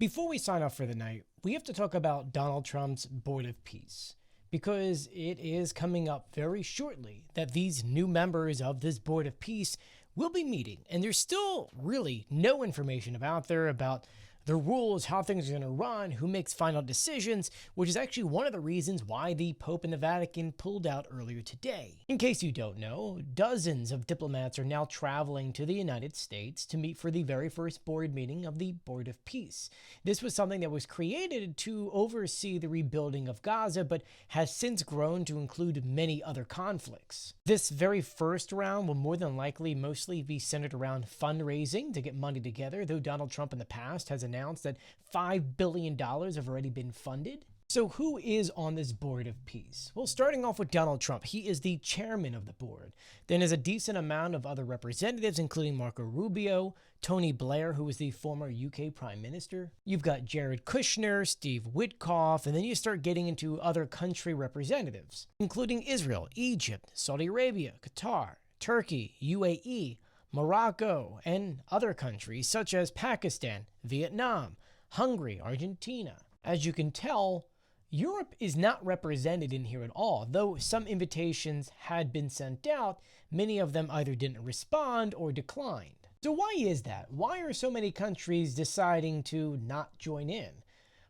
Before we sign off for the night, we have to talk about Donald Trump's Board of Peace, because it is coming up very shortly that these new members of this Board of Peace will be meeting, and there's still really no information out there about the rules, how things are going to run, who makes final decisions, which is actually one of the reasons why the Pope and the Vatican pulled out earlier today. In case you don't know, dozens of diplomats are now traveling to the United States to meet for the very first board meeting of the Board of Peace. This was something that was created to oversee the rebuilding of Gaza, but has since grown to include many other conflicts. This very first round will more than likely mostly be centered around fundraising to get money together, though Donald Trump in the past has announced that $5 billion have already been funded. So who is on this Board of Peace? Well, starting off with Donald Trump, he is the chairman of the board. Then there's a decent amount of other representatives, including Marco Rubio, Tony Blair, who was the former UK Prime Minister. You've got Jared Kushner, Steve Witkoff, and then you start getting into other country representatives, including Israel, Egypt, Saudi Arabia, Qatar, Turkey, UAE, Morocco, and other countries such as Pakistan, Vietnam, Hungary, Argentina. As you can tell, Europe is not represented in here at all. Though some invitations had been sent out, many of them either didn't respond or declined. So why is that? Why are so many countries deciding to not join in?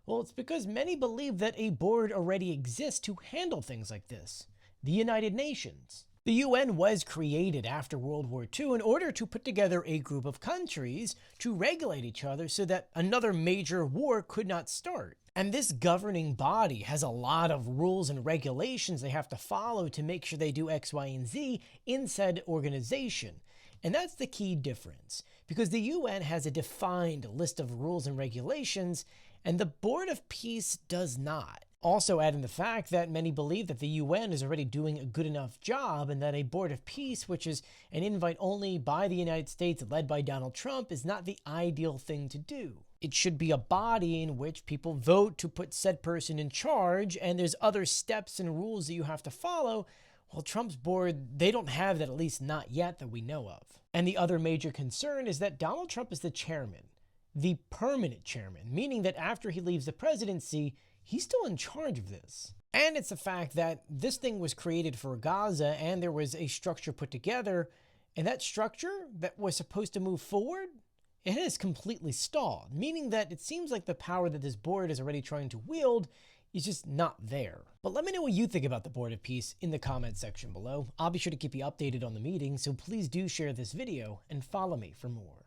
Well, it's because many believe that a board already exists to handle things like this: the United Nations. The UN was created after World War II in order to put together a group of countries to regulate each other so that another major war could not start. And this governing body has a lot of rules and regulations they have to follow to make sure they do X, Y, and Z in said organization. And that's the key difference, because the UN has a defined list of rules and regulations, and the Board of Peace does not. Also adding the fact that many believe that the UN is already doing a good enough job, and that a Board of Peace, which is an invite only by the United States led by Donald Trump, is not the ideal thing to do. It should be a body in which people vote to put said person in charge, and there's other steps and rules that you have to follow. Well, Trump's board, they don't have that, at least not yet that we know of. And the other major concern is that Donald Trump is the chairman, the permanent chairman, meaning that after he leaves the presidency, he's still in charge of this. And it's the fact that this thing was created for Gaza, and there was a structure put together, and that structure that was supposed to move forward, it has completely stalled, meaning that it seems like the power that this board is already trying to wield is just not there. But let me know what you think about the Board of Peace in the comments section below. I'll be sure to keep you updated on the meeting, so please do share this video and follow me for more.